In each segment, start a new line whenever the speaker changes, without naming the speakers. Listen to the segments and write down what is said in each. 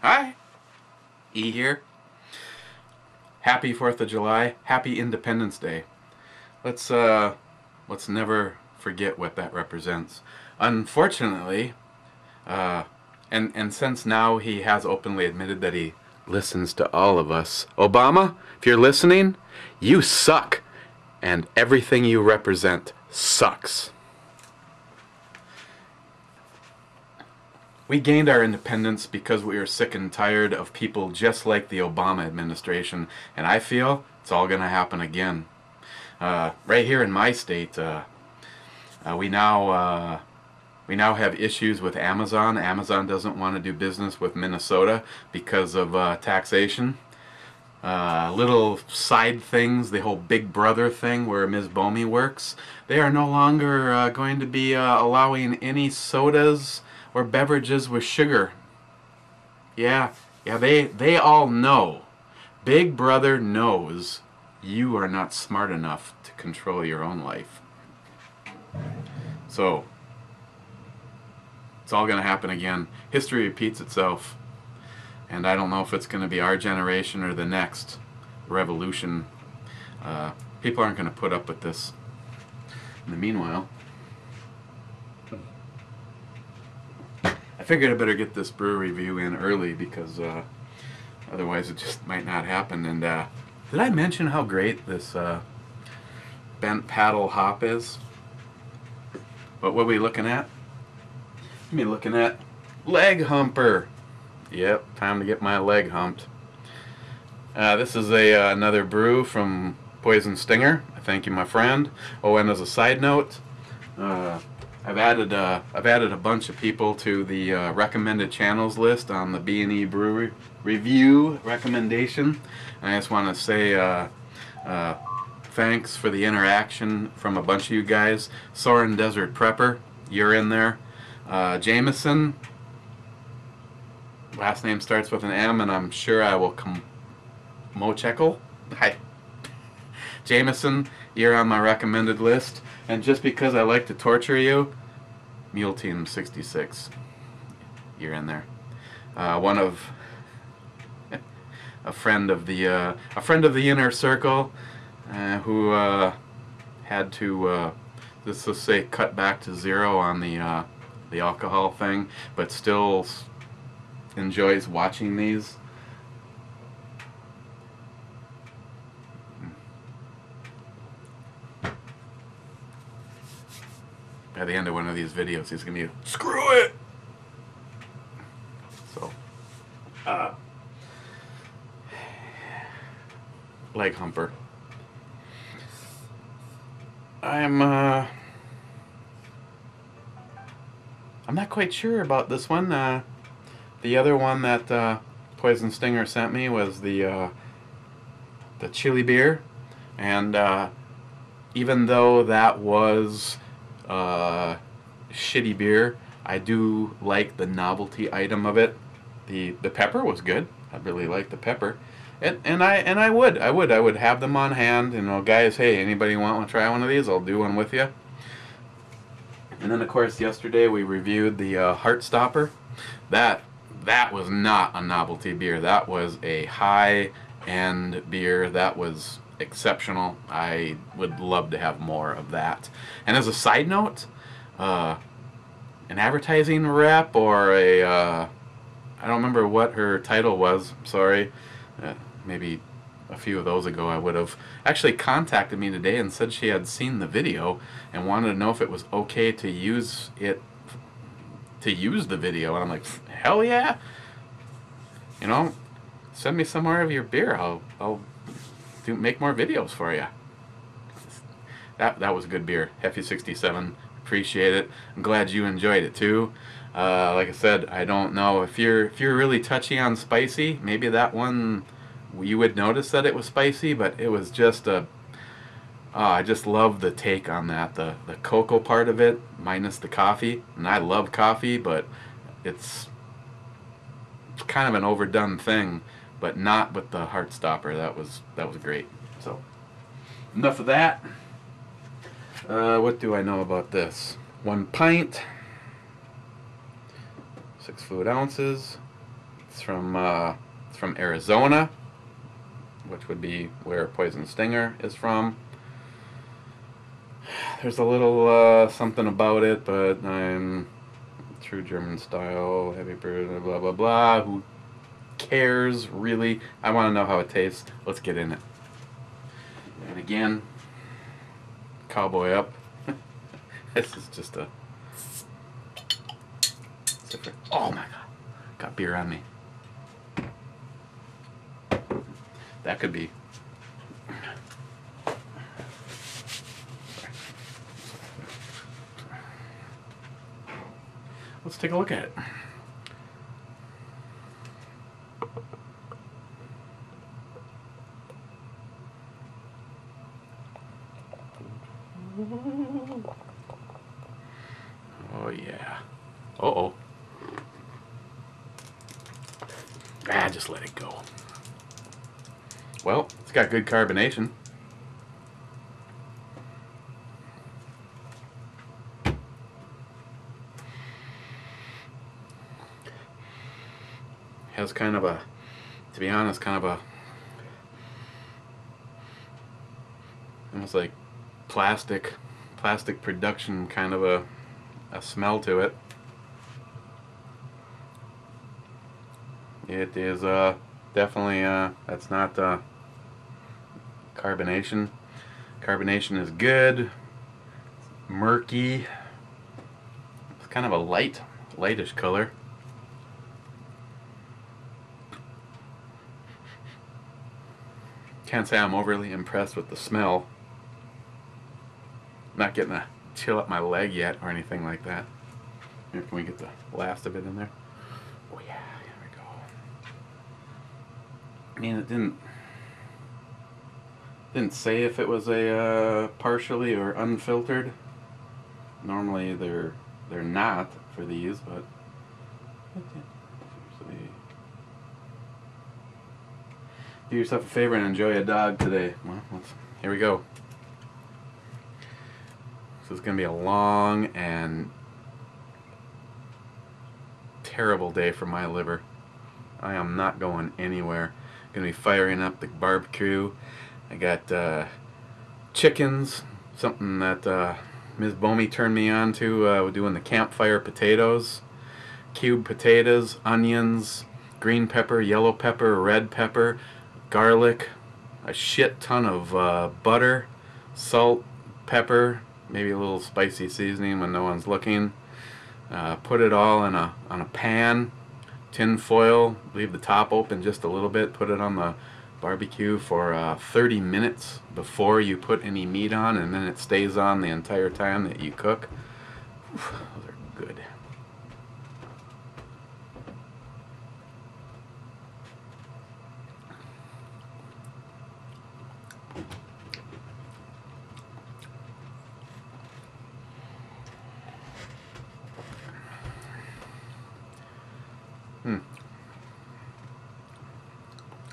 Hi, E here. Happy 4th of July. Happy Independence Day. Let's never forget what that represents. Unfortunately, and since now he has openly admitted that he listens to all of us, Obama, if you're listening, you suck, and everything you represent sucks. We gained our independence because we were sick and tired of people just like the Obama administration, and I feel it's all going to happen again. Right here in my state, we now have issues with Amazon. Amazon doesn't want to do business with Minnesota because of taxation. Little side things, the whole Big Brother thing where Ms. Bomey works, they are no longer going to be allowing any sodas or beverages with sugar. Yeah, they all know. Big Brother knows you are not smart enough to control your own life. So, it's all going to happen again. History repeats itself. And I don't know if it's going to be our generation or the next revolution. People aren't going to put up with this. In the meanwhile, I figured I better get this brew review in early because otherwise it just might not happen. And did I mention how great this bent paddle hop is? What were we looking at? We're looking at leg humper. Yep, time to get my leg humped. This is another brew from PoisonStinger. Thank you, my friend. Oh, and as a side note, I've added a bunch of people to the recommended channels list on the BandEBrewReviews review recommendation. And I just want to say thanks for the interaction from a bunch of you guys. SonoranDesertPrepper, you're in there. Jamison, last name starts with an M, and I'm sure I will come. Moeckel, hi. Jamison, you're on my recommended list. And just because I like to torture you, Mule Team 66, you're in there. One of a friend of the inner circle who had to let's say cut back to zero on the alcohol thing, but still enjoys watching these. By the end of one of these videos, he's gonna be, screw it! So, leg humper. I'm not quite sure about this one. The other one that PoisonStinger sent me was the chili beer, and even though that was shitty beer, I do like the novelty item of it. The pepper was good. I really like the pepper, and I would have them on hand. You know, guys, hey, anybody want to try one of these? I'll do one with you. And then of course yesterday we reviewed the Heartstopper. That was not a novelty beer. That was a high-end beer. That was exceptional. I would love to have more of that. And as a side note, an advertising rep or a I don't remember what her title was, sorry, maybe a few of those ago I would have actually contacted me today and said she had seen the video and wanted to know if it was okay to use the video. And I'm like, hell yeah, you know, send me some more of your beer. I'll make more videos for you. That was a good beer. Hefty 67. Appreciate it. I'm glad you enjoyed it too. Like I said, I don't know if you're really touchy on spicy. Maybe that one you would notice that it was spicy, but it was just I just love the take on that. The cocoa part of it minus the coffee. And I love coffee, but it's kind of an overdone thing. But not with the Heartstopper. That was great. So, enough of that. What do I know about this? 1 pint, 6 fluid ounces, It's from Arizona, which would be where PoisonStinger is from. There's a little something about it, but I'm true German style, heavy brewed, blah blah blah. Who cares, really? I want to know how it tastes. Let's get in it. And again, cowboy up. This is just a... Oh my god. Got beer on me. That could be... Let's take a look at it. Oh yeah. Uh-oh. Ah, just let it go. Well, it's got good carbonation. Has kind of a, to be honest, kind of a, almost like plastic production kind of a smell to it. It is definitely, that's not carbonation. Carbonation is good. Murky. It's kind of a lightish color. Can't say I'm overly impressed with the smell. Not getting a chill up my leg yet or anything like that. Here, can we get the last of it in there? Oh yeah, here we go. I mean, it didn't say if it was a partially or unfiltered. Normally they're not for these, but do yourself a favor and enjoy a dog today. Well, here we go. This is going to be a long and terrible day for my liver. I am not going anywhere. Going to be firing up the barbecue. I got chickens, something that Ms. Bomey turned me on to, doing the campfire potatoes, cubed potatoes, onions, green pepper, yellow pepper, red pepper, garlic, a shit ton of butter, salt, pepper, maybe a little spicy seasoning when no one's looking. Put it all in on a pan, tin foil, leave the top open just a little bit, put it on the barbecue for 30 minutes before you put any meat on, and then it stays on the entire time that you cook. Oof, those are good.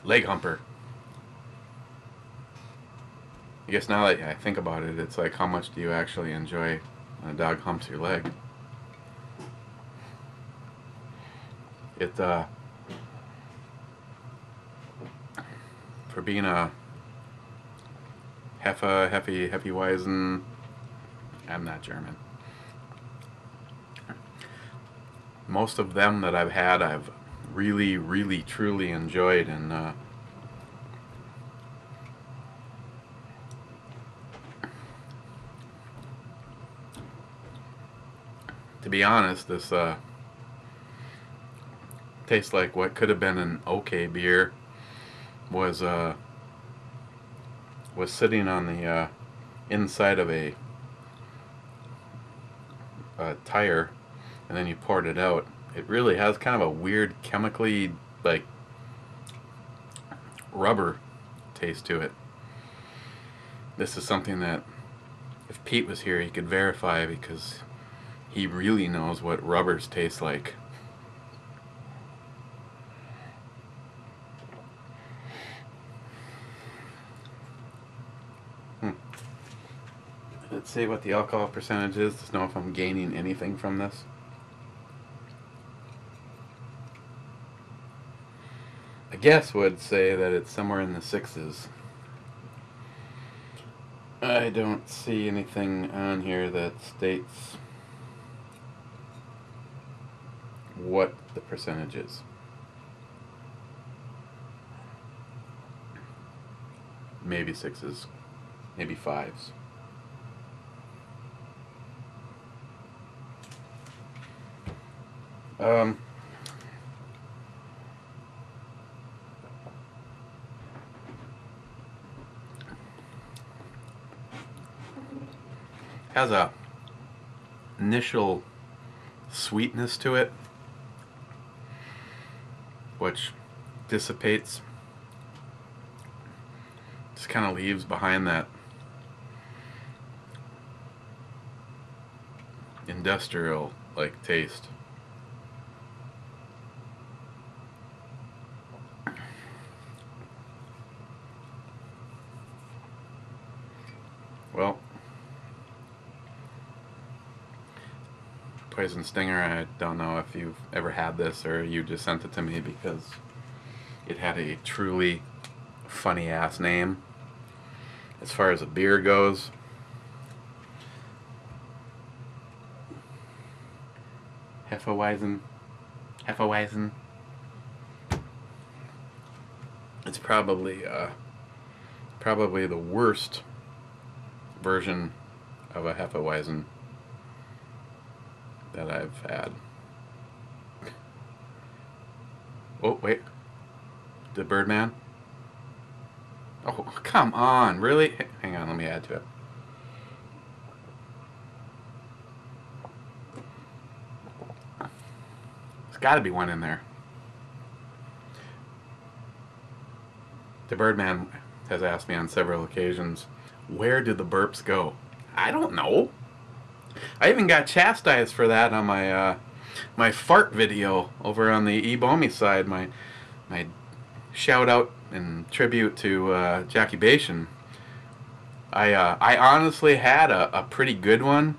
Leg humper. I guess now that I think about it, it's like, how much do you actually enjoy when a dog humps your leg? It, for being a Hefeweizen, I'm not German. Most of them that I've had, I've really truly enjoyed, and to be honest, this tastes like what could have been an okay beer was sitting on the inside of a tire, and then you poured it out. It really has kind of a weird chemically, like, rubber taste to it. This is something that if Pete was here he could verify, because he really knows what rubbers taste like. Let's see what the alcohol percentage is to know if I'm gaining anything from this. I guess would say that it's somewhere in the 6s. I don't see anything on here that states what the percentage is. Maybe 6s, maybe 5s. Has a initial sweetness to it, which dissipates. Just kind of leaves behind that industrial like taste. Well, PoisonStinger, I don't know if you've ever had this or you just sent it to me because it had a truly funny ass name as far as a beer goes. Hefeweizen. It's probably the worst version of a Hefeweizen that I've had. Oh, wait. The Birdman? Oh, come on. Really? Hang on, let me add to it. There's got to be one in there. The Birdman has asked me on several occasions, where did the burps go? I don't know. I even got chastised for that on my my fart video over on the Ebomi side. My shout out and tribute to Jackie Bation. I honestly had a pretty good one,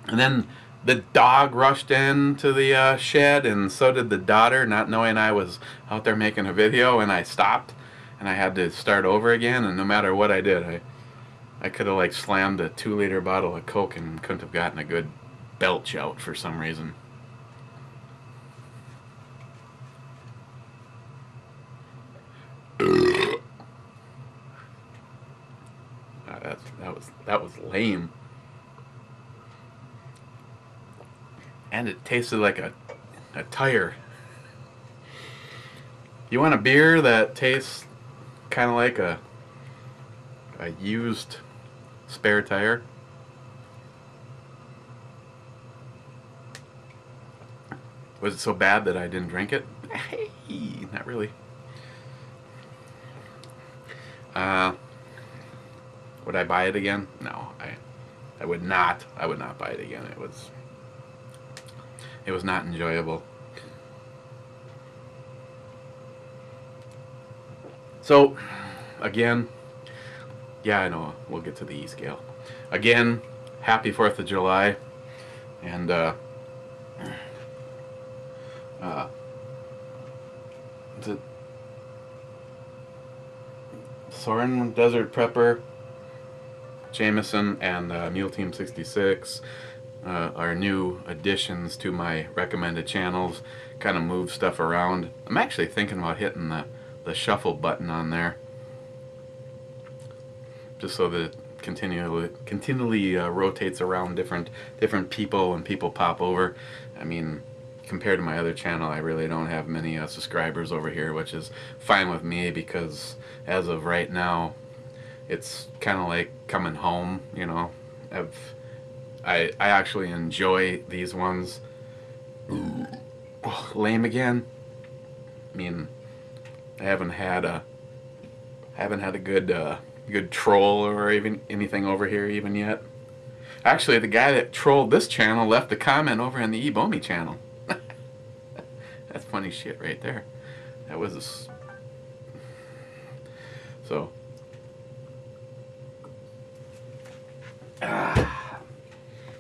and then the dog rushed into the shed, and so did the daughter, not knowing I was out there making a video, and I stopped, and I had to start over again. And no matter what I did, I could have like slammed a 2-liter bottle of Coke and couldn't have gotten a good belch out for some reason. That was lame. And it tasted like a tire. You want a beer that tastes kind of like a used spare tire? Was it so bad that I didn't drink it? Hey, not really. Would I buy it again? No, I would not. I would not buy it again. It was not enjoyable. So, again, yeah, I know, we'll get to the E scale. Again, happy 4th of July, and the SonoranDesertPrepper, Jamison, and Mule Team 66 are new additions to my recommended channels. Kind of move stuff around. I'm actually thinking about hitting the shuffle button on there, just so that it continually rotates around different people and people pop over. I mean, compared to my other channel, I really don't have many subscribers over here, which is fine with me because as of right now, it's kind of like coming home, you know. I actually enjoy these ones. Oh, lame again. I mean, I haven't had a good troll or even anything over here even yet. Actually, the guy that trolled this channel left a comment over on the Ebomi channel. That's funny shit right there. That was so.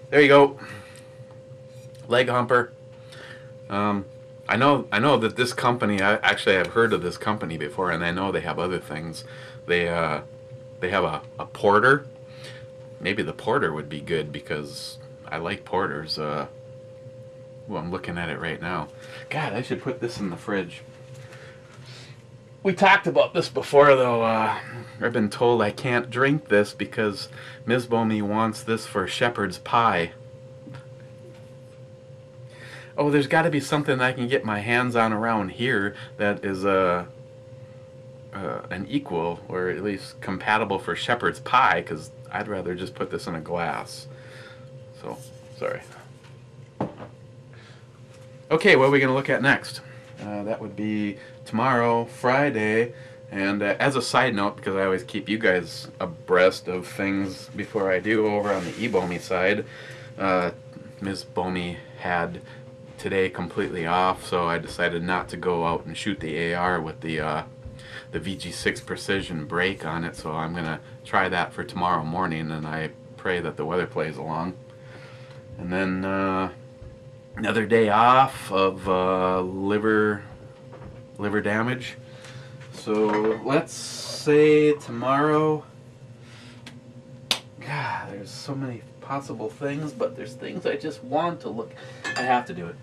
There you go. Leg humper. I know that this company. I've heard of this company before, and I know they have other things. They have a porter. Maybe the porter would be good because I like porters. Well, I'm looking at it right now. God, I should put this in the fridge. We talked about this before, though. I've been told I can't drink this because Ms. Bomey wants this for shepherd's pie. Oh, there's got to be something I can get my hands on around here that is an equal, or at least compatible for shepherd's pie, because I'd rather just put this in a glass. So, sorry. Okay, what are we going to look at next? That would be tomorrow, Friday. And as a side note, because I always keep you guys abreast of things before I do over on the eBomey side, Ms. Bomey had today completely off, so I decided not to go out and shoot the AR with the VG6 Precision brake on it, so I'm going to try that for tomorrow morning, and I pray that the weather plays along. And then another day off of liver damage. So let's say tomorrow, God, there's so many possible things, but there's things I just want to look. I have to do it.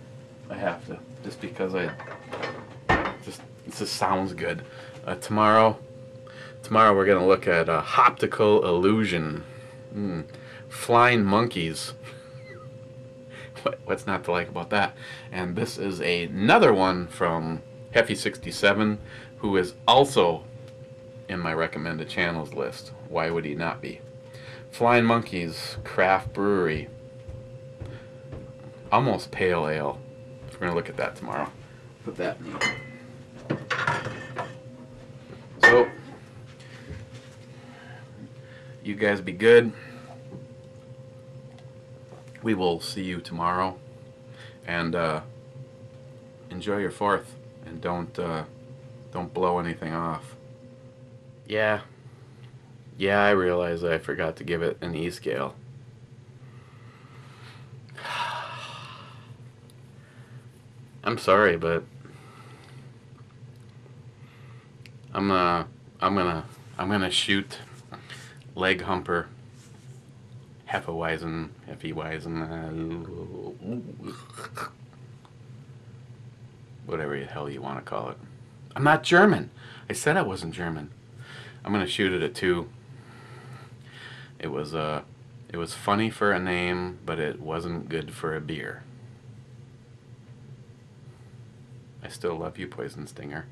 I have to, just because it just sounds good. Tomorrow we're gonna look at optical illusion. Flying monkeys. What's not to like about that? And this is another one from Hefeweizen, who is also in my recommended channels list. Why would he not be? Flying Monkeys Craft Brewery. Almost pale ale. We're going to look at that tomorrow. Put that in. So, you guys be good. We will see you tomorrow. And enjoy your 4th. And don't blow anything off. Yeah, I realize I forgot to give it an E scale. I'm sorry, but I'm gonna shoot leg Humper Hefeweizen, whatever the hell you want to call it. I'm not German. I said I wasn't German. I'm gonna shoot it at 2. It was funny for a name, but it wasn't good for a beer. I still love you, PoisonStinger.